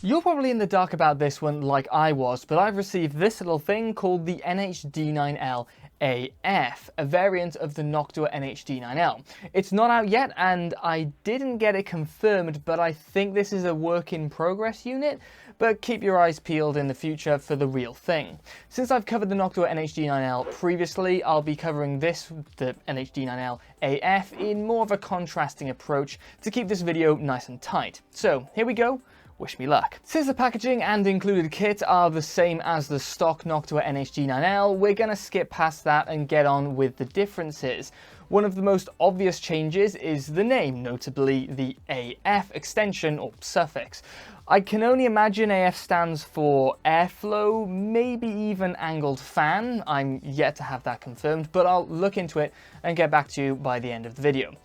You're probably in the dark about this one like I was, but I've received this little thing called the NH-D9L AF, a variant of the Noctua NH-D9L. It's not out yet, and I didn't get it confirmed, but I think this is a work in progress unit, but keep your eyes peeled in the future for the real thing. Since I've covered the Noctua NH-D9L previously, I'll be covering this, the NH-D9L AF, in more of a contrasting approach to keep this video nice and tight. So here we go. Wish me luck. Since the packaging and included kit are the same as the stock Noctua NH-D9L, we're going to skip past that and get on with the differences. One of the most obvious changes is the name, notably the AF extension or suffix. I can only imagine AF stands for airflow, maybe even angled fan. I'm yet to have that confirmed, but I'll look into it and get back to you by the end of the video.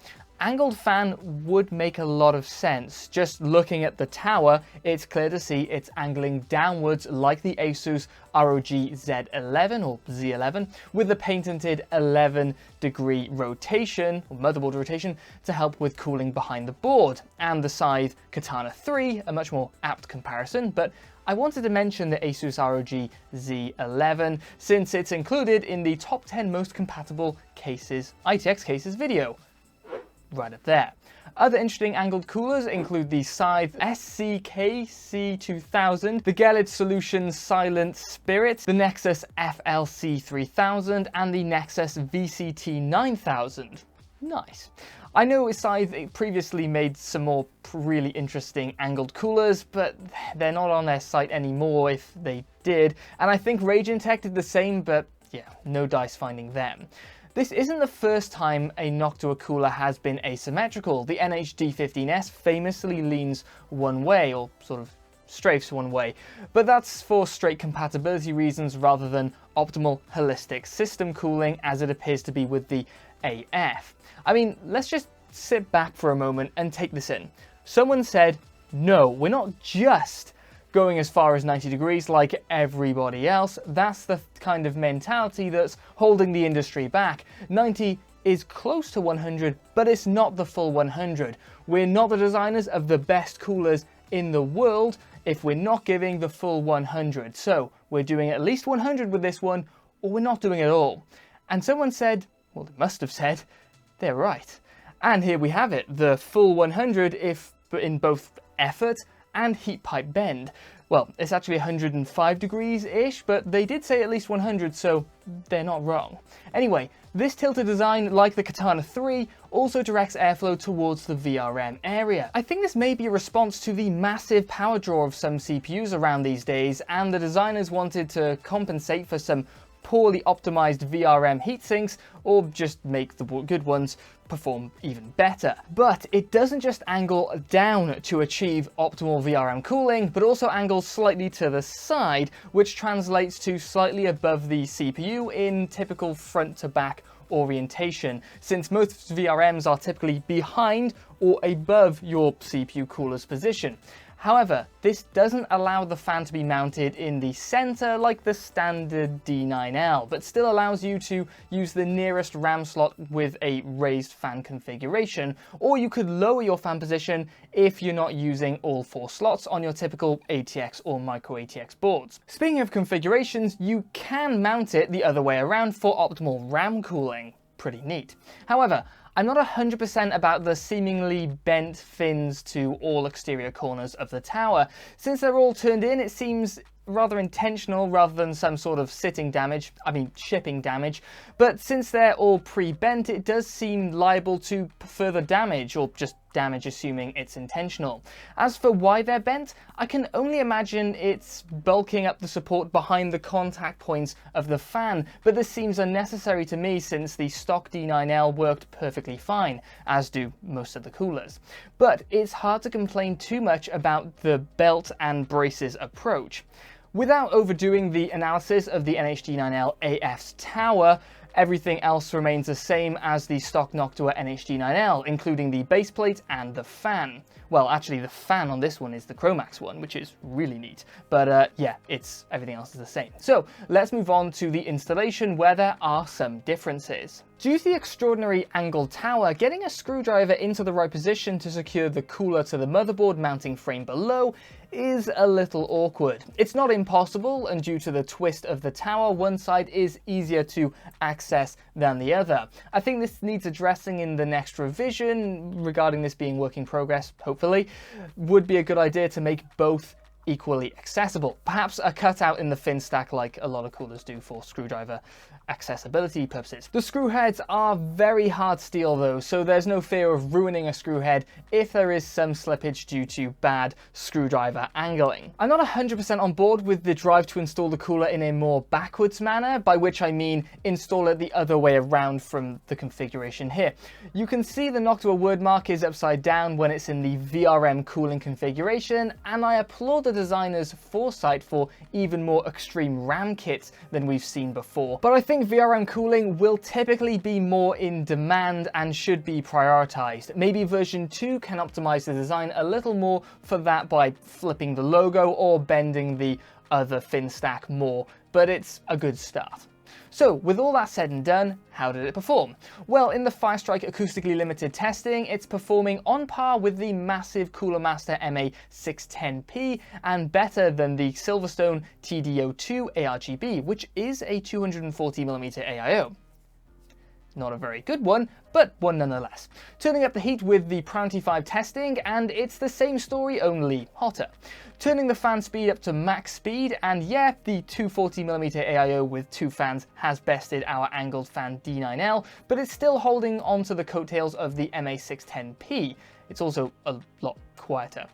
Angled fan would make a lot of sense. Just looking at the tower, it's clear to see it's angling downwards like the ASUS ROG Z11 or Z11 with the patented 11-degree rotation, or motherboard rotation, to help with cooling behind the board. And the Scythe Katana 3, a much more apt comparison, but I wanted to mention the ASUS ROG Z11 since it's included in the top 10 most compatible cases, ITX cases video. Right up there. Other interesting angled coolers include the Scythe SCKC2000, the Gelid Solutions Silent Spirit, the Nexus FLC3000, and the Nexus VCT9000. Nice. I know Scythe previously made some more really interesting angled coolers, but they're not on their site anymore if they did, and I think Ragentech did the same, but yeah, no dice finding them. This isn't the first time a Noctua cooler has been asymmetrical. The NH-D15S famously leans one way, or sort of strafes one way, but that's for straight compatibility reasons rather than optimal holistic system cooling as it appears to be with the AF. I mean, let's just sit back for a moment and take this in. Someone said, no, we're not just going as far as 90 degrees like everybody else. That's the kind of mentality that's holding the industry back. 90 is close to 100, but it's not the full 100. We're not the designers of the best coolers in the world if we're not giving the full 100. So we're doing at least 100 with this one, or we're not doing it at all. And someone said, well, they must have said, they're right. And here we have it, the full 100 if in both effort and heat pipe bend. Well, it's actually 105 degrees-ish, but they did say at least 100, so they're not wrong. Anyway, this tilted design, like the Katana 3, also directs airflow towards the VRM area. I think this may be a response to the massive power draw of some CPUs around these days, and the designers wanted to compensate for some poorly optimized VRM heatsinks, or just make the good ones perform even better. But it doesn't just angle down to achieve optimal VRM cooling, but also angles slightly to the side, which translates to slightly above the CPU in typical front to back orientation, since most VRMs are typically behind or above your CPU cooler's position. However, this doesn't allow the fan to be mounted in the center like the standard D9L, but still allows you to use the nearest RAM slot with a raised fan configuration, or you could lower your fan position if you're not using all 4 slots on your typical ATX or micro ATX boards. Speaking of configurations, you can mount it the other way around for optimal RAM cooling. Pretty neat. However, I'm not 100% about the seemingly bent fins to all exterior corners of the tower. Since they're all turned in, it seems rather intentional rather than some sort of shipping damage, but since they're all pre-bent, it does seem liable to further damage, or just damage assuming it's intentional. As for why they're bent, I can only imagine it's bulking up the support behind the contact points of the fan, but this seems unnecessary to me since the stock D9L worked perfectly fine, as do most of the coolers. But it's hard to complain too much about the belt and braces approach. Without overdoing the analysis of the NH-D9L AF's tower, everything else remains the same as the stock Noctua NH-D9L, including the base plate and the fan. Well, actually the fan on this one is the Chromax one, which is really neat. But yeah, everything else is the same. So let's move on to the installation, where there are some differences. Due to the extraordinary angled tower, getting a screwdriver into the right position to secure the cooler to the motherboard mounting frame below is a little awkward. It's not impossible, and due to the twist of the tower, one side is easier to access than the other. I think this needs addressing in the next revision regarding this being work in progress, hopefully. Would be a good idea to make both equally accessible. Perhaps a cutout in the fin stack like a lot of coolers do for screwdriver accessibility purposes. The screw heads are very hard steel though, so there's no fear of ruining a screw head if there is some slippage due to bad screwdriver angling. I'm not 100% on board with the drive to install the cooler in a more backwards manner, by which I mean install it the other way around from the configuration here. You can see the Noctua word mark is upside down when it's in the VRM cooling configuration, and I applaud the designer's foresight for even more extreme RAM kits than we've seen before. But I think VRM cooling will typically be more in demand and should be prioritized. Maybe version 2 can optimize the design a little more for that by flipping the logo or bending the other fin stack more, but it's a good start. So with all that said and done, how did it perform? Well, in the Firestrike acoustically limited testing, it's performing on par with the massive Cooler Master MA610P and better than the Silverstone TD02 ARGB, which is a 240mm AIO. Not a very good one, but one nonetheless. Turning up the heat with the Priority 5 testing, and it's the same story, only hotter. Turning the fan speed up to max speed, and yeah, the 240mm AIO with 2 fans has bested our angled fan D9L, but it's still holding onto the coattails of the MA610P. It's also a lot quieter.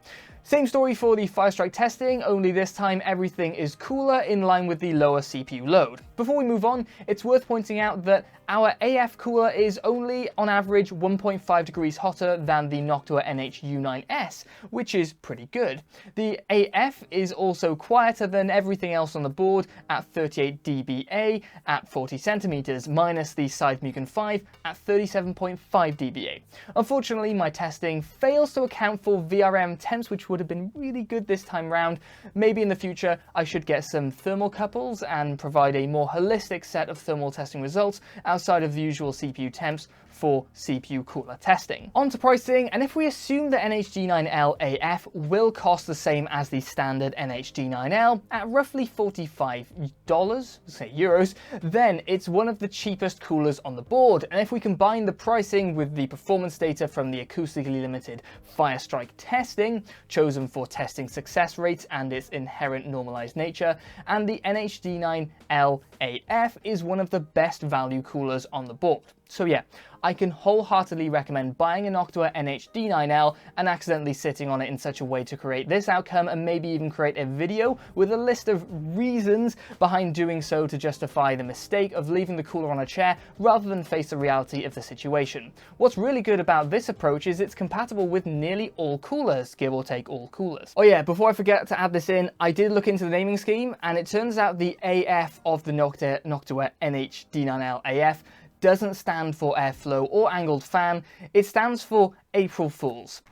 Same story for the Firestrike testing, only this time everything is cooler in line with the lower CPU load. Before we move on, it's worth pointing out that our AF cooler is only on average 1.5 degrees hotter than the Noctua NH-U9S, which is pretty good. The AF is also quieter than everything else on the board at 38 dBA at 40 centimeters, minus the SideMugen 5 at 37.5 dBA. Unfortunately, my testing fails to account for VRM temps, which would have been really good this time round. Maybe in the future I should get some thermocouples and provide a more holistic set of thermal testing results outside of the usual CPU temps for CPU cooler testing. On to pricing, and if we assume the NH-D9L AF will cost the same as the standard NH-D9L at roughly $45, say euros, then it's one of the cheapest coolers on the board. And if we combine the pricing with the performance data from the acoustically limited Firestrike testing, chosen for testing success rates and its inherent normalized nature, and the NH-D9L AF is one of the best value coolers on the board. So yeah, I can wholeheartedly recommend buying a Noctua NH-D9L and accidentally sitting on it in such a way to create this outcome, and maybe even create a video with a list of reasons behind doing so to justify the mistake of leaving the cooler on a chair rather than face the reality of the situation. What's really good about this approach is it's compatible with nearly all coolers, give or take all coolers. Oh yeah, before I forget to add this in, I did look into the naming scheme, and it turns out the AF of the Noctua NH-D9L AF doesn't stand for airflow or angled fan, it stands for April Fools.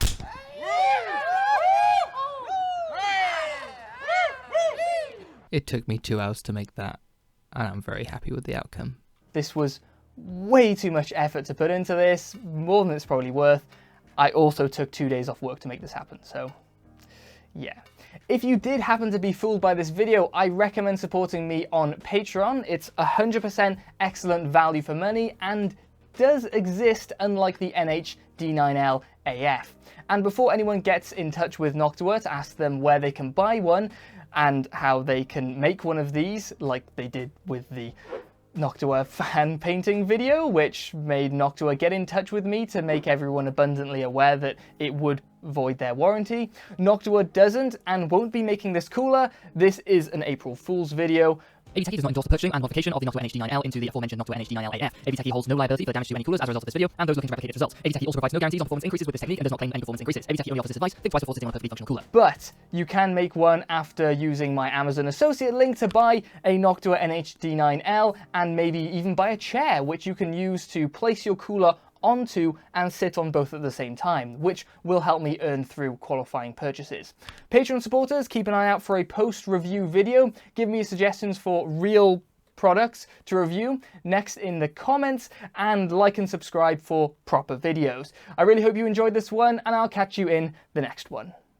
It took me 2 hours to make that, and I'm very happy with the outcome. This was way too much effort to put into this, more than it's probably worth. I also took 2 days off work to make this happen, so yeah. If you did happen to be fooled by this video, I recommend supporting me on Patreon. It's 100% excellent value for money and does exist, unlike the NH-D9L AF. And before anyone gets in touch with Noctua to ask them where they can buy one and how they can make one of these, like they did with the Noctua fan painting video, which made Noctua get in touch with me to make everyone abundantly aware that it would void their warranty. Noctua doesn't and won't be making this cooler. This is an April Fool's video. EVGA does not endorse the purchasing and modification of the Noctua NH-D9L into the aforementioned Noctua NH-D9L AF. EVGA holds no liability for damage to any coolers as a result of this video and those looking to replicate its results. EVGA also provides no guarantees on performance increases with this technique and does not claim any performance increases. EVGA only offers this advice. Think twice before sitting on a perfectly functional cooler. But you can make one after using my Amazon associate link to buy a Noctua NH-D9L and maybe even buy a chair, which you can use to place your cooler onto and sit on both at the same time, which will help me earn through qualifying purchases. Patreon supporters, keep an eye out for a post-review video. Give me suggestions for real products to review next in the comments, and like and subscribe for proper videos. I really hope you enjoyed this one, and I'll catch you in the next one.